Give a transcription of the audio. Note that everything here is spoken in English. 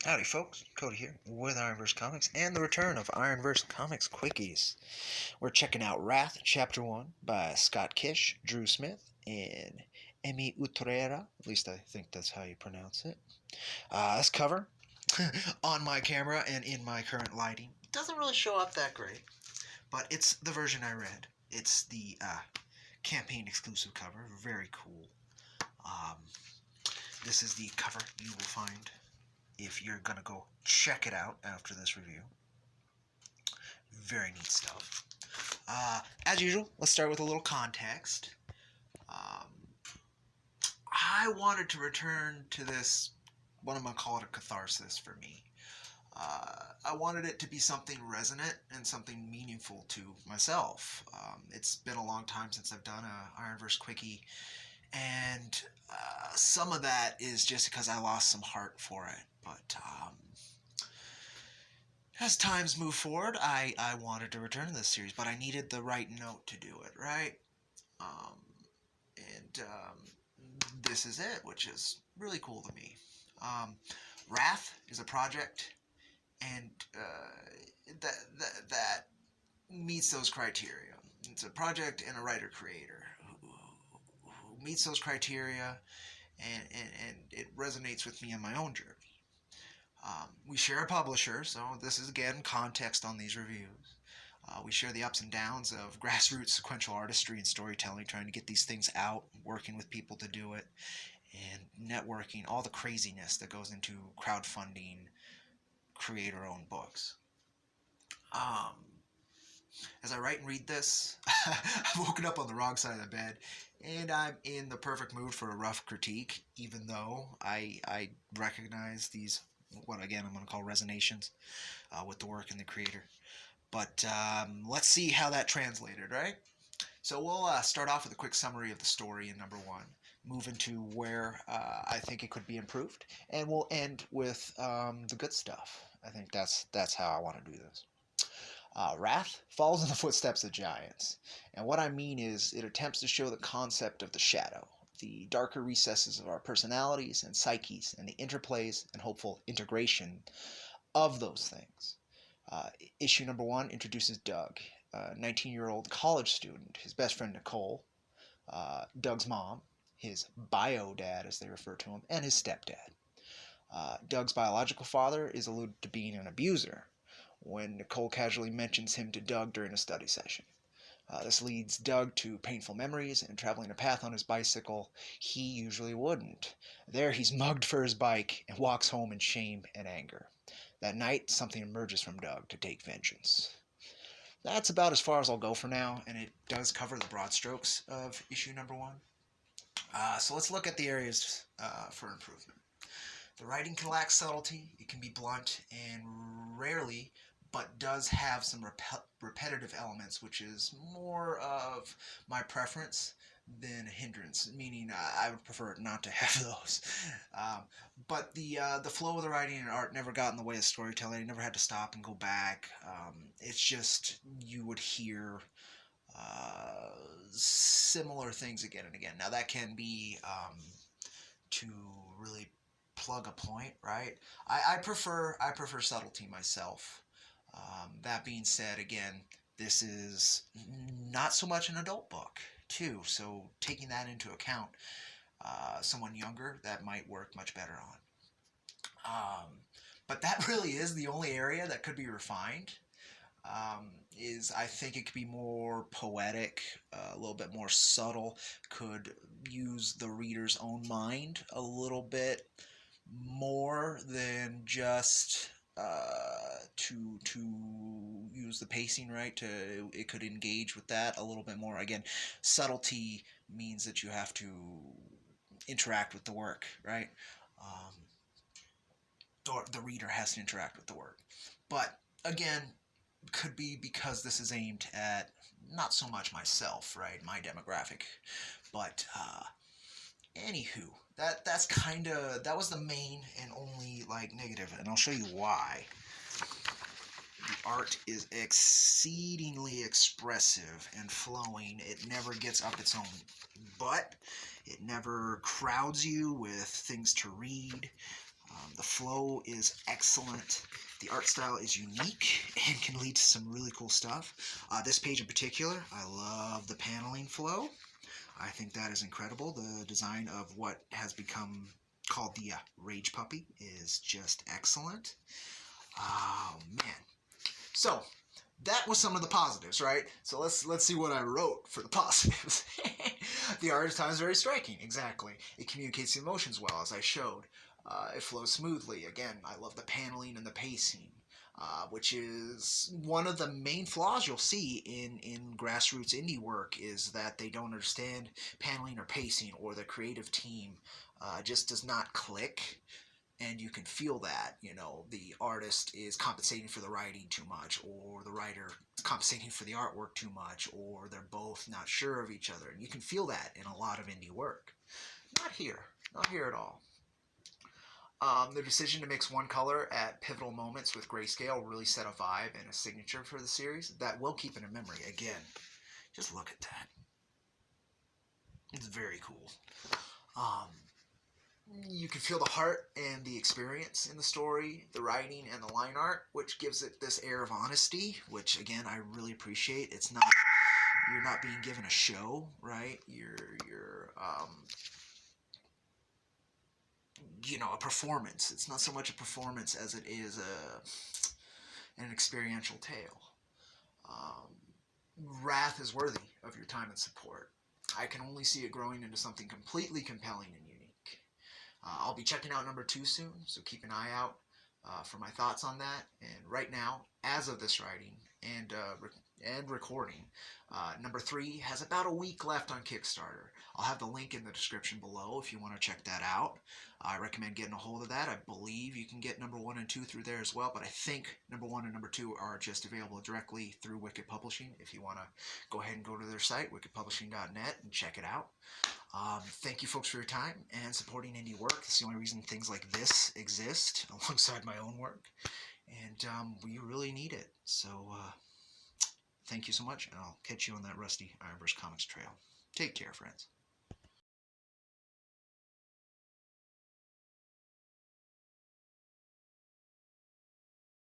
Howdy folks, Cody here with IronVerse Comics and the return of IronVerse Comics Quickies. We're checking out Wrath Chapter 1 by Scott Kish, Drew Smith, and Emi Utrera. At least I think that's how you pronounce it. This cover, on my camera and in my current lighting, doesn't really show up that great, but it's the version I read. It's the campaign exclusive cover, very cool. This is the cover you will find if you're going to go check it out after this review. Very neat stuff. As usual, let's start with a little context. I wanted to return to this, what I'm going to call it, a catharsis for me. I wanted it to be something resonant and something meaningful to myself. It's been a long time since I've done a IronVerse Quickie, and some of that is just because I lost some heart for it. But as times move forward, I wanted to return to this series, but I needed the right note to do it, right? This is it, which is really cool to me. Wrath is a project, and that meets those criteria. It's a project and a writer-creator who meets those criteria, and it resonates with me on my own journey. We share a publisher, so this is again context on these reviews. We share the ups and downs of grassroots sequential artistry and storytelling, trying to get these things out, working with people to do it, and networking, all the craziness that goes into crowdfunding creator-owned books. As I write and read this, I've woken up on the wrong side of the bed, and I'm in the perfect mood for a rough critique, even though I recognize these, what again I'm going to call resonations with the work and the creator. But let's see how that translated, right? So we'll start off with a quick summary of the story in number 1, move into where I think it could be improved, and we'll end with the good stuff. I think that's how I want to do this. Wrath follows in the footsteps of giants, and what I mean is it attempts to show the concept of the shadow, the darker recesses of our personalities and psyches, and the interplays and hopeful integration of those things. Issue number 1 introduces Doug, a 19-year-old college student, his best friend Nicole, Doug's mom, his bio dad as they refer to him, and his stepdad. Doug's biological father is alluded to being an abuser when Nicole casually mentions him to Doug during a study session. This leads Doug to painful memories and traveling a path on his bicycle he usually wouldn't. There he's mugged for his bike and walks home in shame and anger. That night, something emerges from Doug to take vengeance. That's about as far as I'll go for now, and it does cover the broad strokes of issue number 1. So let's look at the areas for improvement. The writing can lack subtlety, it can be blunt, and rarely, but does have some repetitive elements, which is more of my preference than a hindrance, meaning I would prefer not to have those. But the flow of the writing and art never got in the way of storytelling. I never had to stop and go back. It's just you would hear similar things again and again. Now that can be to really plug a point, right? I prefer subtlety myself. That being said, again, this is not so much an adult book, too. So taking that into account, someone younger, that might work much better on. But that really is the only area that could be refined. I think it could be more poetic, a little bit more subtle, could use the reader's own mind a little bit more than just to use the pacing right. It could engage with that a little bit more. Again, subtlety means that you have to interact with the work, right? Or the reader has to interact with the work. But again, could be because this is aimed at not so much myself, right, my demographic, but anywho, that was the main and only negative, and I'll show you why. The art is exceedingly expressive and flowing. It never gets up its own butt. It never crowds you with things to read. The flow is excellent. The art style is unique and can lead to some really cool stuff. This page in particular, I love the paneling flow. I think that is incredible. The design of what has become called the Rage Puppy is just excellent. Oh man. So that was some of the positives, right? So let's see what I wrote for the positives. The art at times is very striking. Exactly. It communicates the emotions well, as I showed. It flows smoothly. Again, I love the paneling and the pacing. Which is one of the main flaws you'll see in grassroots indie work, is that they don't understand paneling or pacing, or the creative team just does not click. And you can feel that, the artist is compensating for the writing too much, or the writer is compensating for the artwork too much, or they're both not sure of each other. And you can feel that in a lot of indie work. Not here. Not here at all. The decision to mix one color at pivotal moments with grayscale really set a vibe and a signature for the series that we'll keep in memory. Again, just look at that. It's very cool. You can feel the heart and the experience in the story, the writing, and the line art, which gives it this air of honesty, which again I really appreciate. It's not, you're not being given a show, right? You're a performance. It's not so much a performance as it is an experiential tale. Wrath is worthy of your time and support. I can only see it growing into something completely compelling and unique. I'll be checking out number 2 soon, so keep an eye out for my thoughts on that. And right now, as of this writing and recording, number 3 has about a week left on Kickstarter. I'll have the link in the description below if you want to check that out. I recommend getting a hold of that. I believe you can get number 1 and 2 through there as well, but I think number 1 and number 2 are just available directly through Wikid Publishing. If you want to go ahead and go to their site, wikidpublishing.net, and check it out. Thank you folks for your time and supporting indie work. It's the only reason things like this exist alongside my own work, and we really need it. So thank you so much, and I'll catch you on that rusty IronVerse Comics trail. Take care, friends.